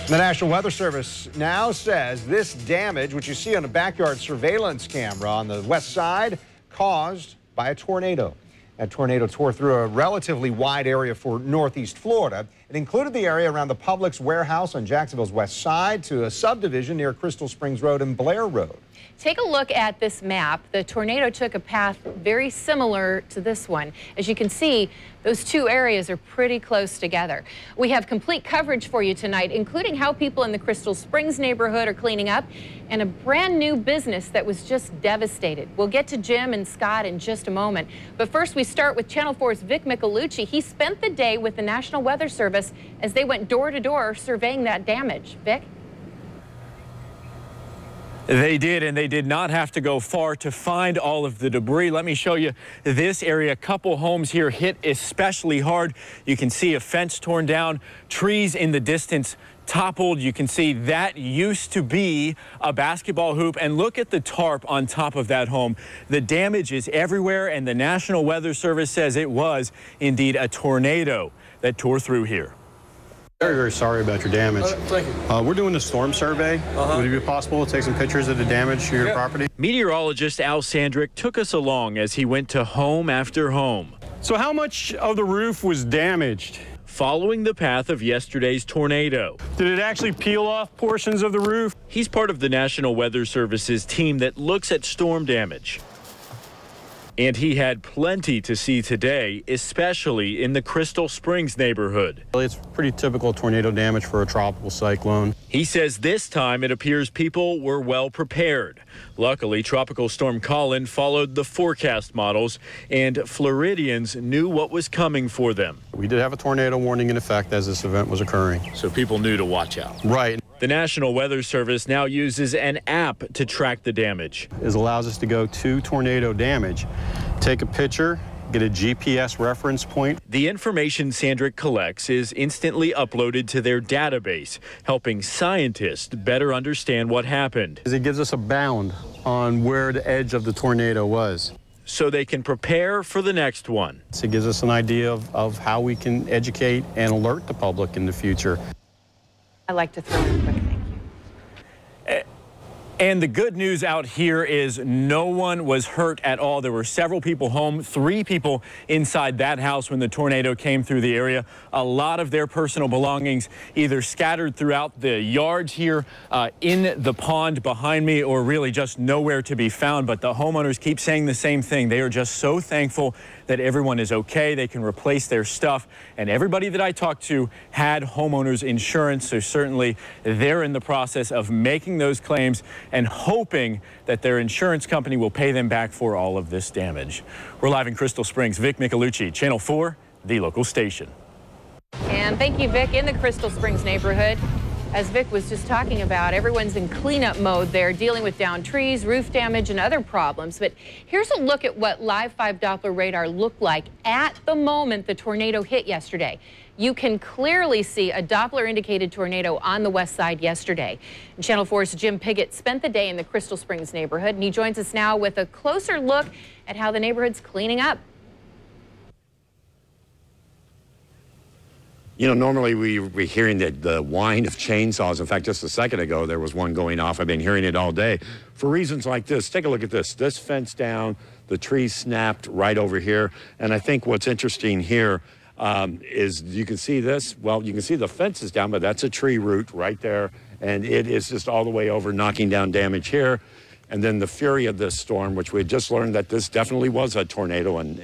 The National Weather Service now says this damage, which you see on a backyard surveillance camera on the west side, caused by a tornado. That tornado tore through a relatively wide area for northeast Florida. It included the area around the Publix warehouse on Jacksonville's west side to a subdivision near Crystal Springs Road and Blair Road. Take a look at this map. The tornado took a path very similar to this one. As you can see, those two areas are pretty close together. We have complete coverage for you tonight, including how people in the Crystal Springs neighborhood are cleaning up and a brand new business that was just devastated. We'll get to Jim and Scott in just a moment. But first, we start with Channel 4's Vic Micolucci. He spent the day with the National Weather Service as they went door to door surveying that damage. Vic? They did, and they did not have to go far to find all of the debris. Let me show you this area. A couple homes here hit especially hard. You can see a fence torn down, trees in the distance toppled. You can see that used to be a basketball hoop, and look at the tarp on top of that home. The damage is everywhere, and the National Weather Service says it was indeed a tornado that tore through here. Very, very sorry about your damage. Thank you. We're doing a storm survey. Would it be possible to take some pictures of the damage to your property? Meteorologist Al Sandrick took us along as he went to home after home. So how much of the roof was damaged? Following the path of yesterday's tornado. Did it actually peel off portions of the roof? He's part of the National Weather Service's team that looks at storm damage. And he had plenty to see today, especially in the Crystal Springs neighborhood. It's pretty typical tornado damage for a tropical cyclone. He says this time it appears people were well prepared. Luckily, Tropical Storm Colin followed the forecast models, and Floridians knew what was coming for them. We did have a tornado warning in effect as this event was occurring. So people knew to watch out. Right. The National Weather Service now uses an app to track the damage. It allows us to go to tornado damage, take a picture, get a GPS reference point. The information Sandrick collects is instantly uploaded to their database, helping scientists better understand what happened. It gives us a bound on where the edge of the tornado was, so they can prepare for the next one. So it gives us an idea of how we can educate and alert the public in the future. I like to throw in a quick thank you. And the good news out here is no one was hurt at all. There were several people home, 3 people inside that house when the tornado came through the area. A lot of their personal belongings either scattered throughout the yards here, in the pond behind me, or really just nowhere to be found. But the homeowners keep saying the same thing. They are just so thankful that everyone is okay. They can replace their stuff. And everybody that I talked to had homeowners insurance. So certainly they're in the process of making those claims and hoping that their insurance company will pay them back for all of this damage. We're live in Crystal Springs. Vic Micolucci, Channel 4, the local station. And thank you, Vic. In the Crystal Springs neighborhood, as Vic was just talking about, everyone's in cleanup mode there, dealing with downed trees, roof damage, and other problems. But here's a look at what Live 5 Doppler radar looked like at the moment the tornado hit yesterday. You can clearly see a Doppler-indicated tornado on the west side yesterday. And Channel 4's Jim Piggott spent the day in the Crystal Springs neighborhood, and he joins us now with a closer look at how the neighborhood's cleaning up. You know, normally we're hearing the whine of chainsaws. In fact, just a second ago, there was one going off. I've been hearing it all day for reasons like this. Take a look at this. This fence down, the trees snapped right over here. And I think what's interesting here is you can see this. Well, you can see the fence is down, but that's a tree root right there. And it is just all the way over, knocking down damage here. And then the fury of this storm, which we had just learned that this definitely was a tornado, and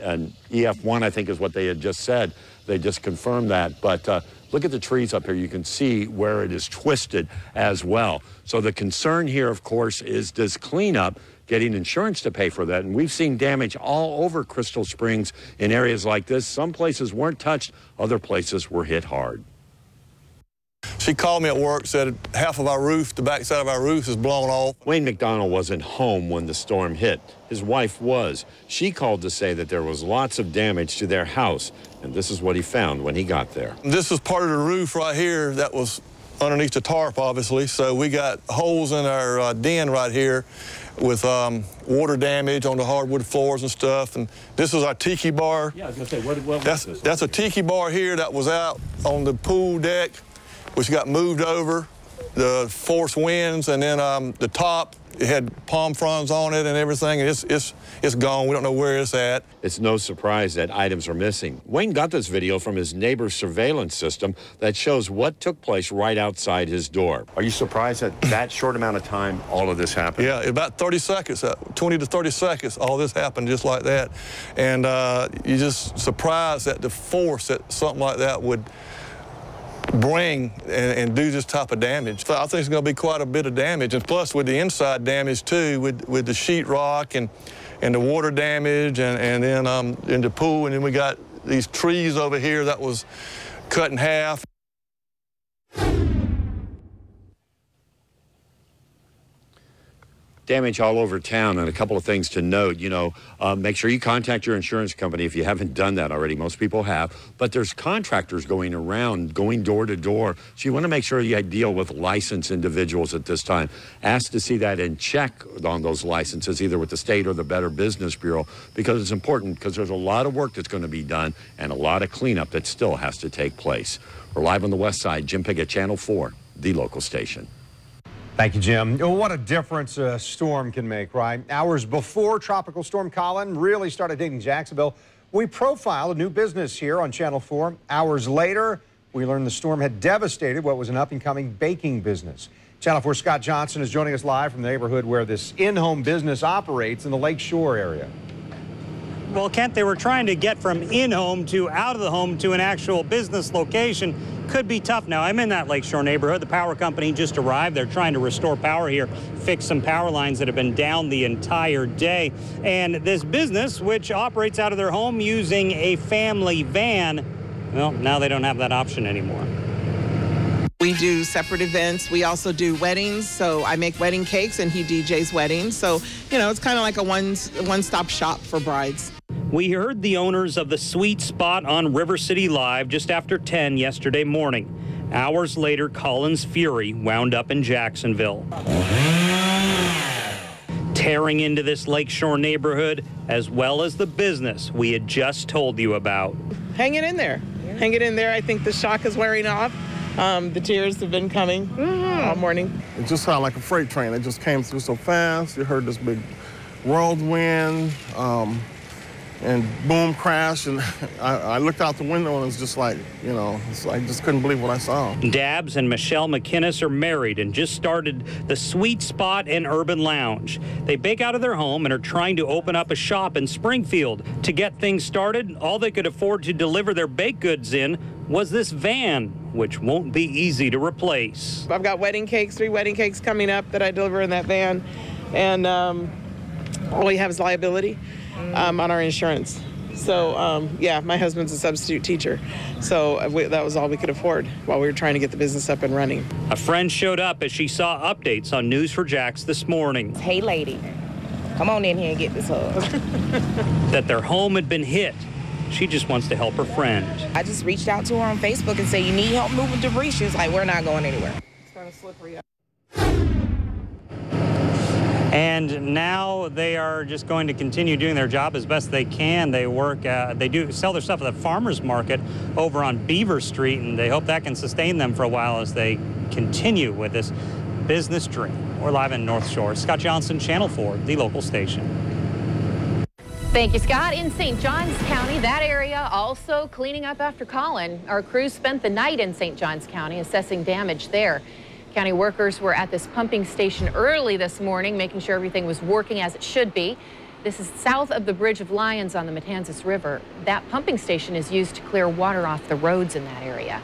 EF1, I think, is what they had just said. They just confirmed that. But look at the trees up here. You can see where it is twisted as well. So the concern here, of course, is this cleanup, getting insurance to pay for that. And we've seen damage all over Crystal Springs in areas like this. Some places weren't touched. Other places were hit hard. She called me at work, said half of our roof, the back side of our roof is blown off. Wayne McDonald wasn't home when the storm hit. His wife was. She called to say that there was lots of damage to their house, and this is what he found when he got there. This is part of the roof right here that was underneath the tarp, obviously, so we got holes in our den right here with water damage on the hardwood floors and stuff. And this is our tiki bar. Yeah, I was going to say, what was this? That's a tiki bar here that was out on the pool deck. which got moved over, the force winds, and then the top, it had palm fronds on it and everything, and it's gone. We don't know where it's at. It's no surprise that items are missing. Wayne got this video from his neighbor's surveillance system that shows what took place right outside his door. Are you surprised that that short amount of time all of this happened? Yeah, about 30 seconds, 20 to 30 seconds, all this happened just like that. And you're just surprised at the force that something like that would bring and do this type of damage. So I think it's going to be quite a bit of damage, and plus with the inside damage too, with the sheetrock and the water damage, and then in the pool, and then we got these trees over here that was cut in half. Damage all over town, and a couple of things to note. Make sure you contact your insurance company if you haven't done that already. Most people have, but there's contractors going around, going door to door. So you want to make sure you deal with licensed individuals at this time. Ask to see that and check on those licenses, either with the state or the Better Business Bureau, because it's important, because there's a lot of work that's going to be done and a lot of cleanup that still has to take place. We're live on the west side. Jim Piggott, Channel 4, the local station. Thank you, Jim. Oh, what a difference a storm can make, right? Hours before Tropical Storm Colin really started hitting Jacksonville, we profiled a new business here on Channel 4. Hours later, we learned the storm had devastated what was an up-and-coming baking business. Channel 4 Scott Johnson is joining us live from the neighborhood where this in-home business operates in the Lake Shore area. Well, Kent, they were trying to get from in-home to out of the home to an actual business location. Could be tough now. I'm in that Lakeshore neighborhood. The power company just arrived. They're trying to restore power here, fix some power lines that have been down the entire day. And this business, which operates out of their home using a family van, well, now they don't have that option anymore. We do separate events. We also do weddings. So I make wedding cakes and he DJs weddings. So, it's kind of like a one-stop shop for brides. We heard the owners of the Sweet Spot on River City Live just after 10 yesterday morning. Hours later, Colin's fury wound up in Jacksonville, tearing into this Lakeshore neighborhood as well as the business we had just told you about. Hang it in there. Hang it in there. I think the shock is wearing off. The tears have been coming all morning. It just sounded like a freight train. It just came through so fast. You heard this big whirlwind. And boom, crash, and I looked out the window and it was just like, I just couldn't believe what I saw. Dabbs and Michelle McInnes are married and just started the Sweet Spot and Urban Lounge. They bake out of their home and are trying to open up a shop in Springfield. To get things started, all they could afford to deliver their baked goods in was this van, which won't be easy to replace. I've got 3 wedding cakes coming up that I deliver in that van, and all we have is liability on our insurance. So, my husband's a substitute teacher, so that was all we could afford while we were trying to get the business up and running. A friend showed up as she saw updates on News4Jax this morning. Hey, lady, come on in here and get this hug. That their home had been hit. She just wants to help her friend. I just reached out to her on Facebook and said, you need help moving debris? She was like, we're not going anywhere. It's kind of slippery. And now they are just going to continue doing their job as best they can. They work, they do sell their stuff at the farmer's market over on Beaver Street, and they hope that can sustain them for a while as they continue with this business dream. We're live in North Shore. Scott Johnson, Channel 4, the local station. Thank you, Scott. In St. Johns County, that area also cleaning up after Colin. Our crews spent the night in St. Johns County assessing damage there. County workers were at this pumping station early this morning, making sure everything was working as it should be. This is south of the Bridge of Lions on the Matanzas River. That pumping station is used to clear water off the roads in that area.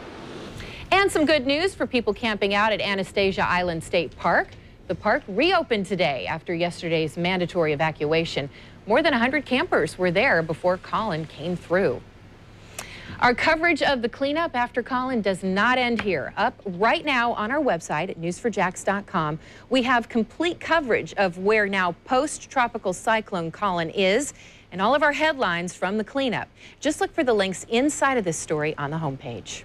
And some good news for people camping out at Anastasia Island State Park. The park reopened today after yesterday's mandatory evacuation. More than 100 campers were there before Colin came through. Our coverage of the cleanup after Colin does not end here. Up right now on our website at news4jax.com, we have complete coverage of where now post-tropical cyclone Colin is and all of our headlines from the cleanup. Just look for the links inside of this story on the homepage.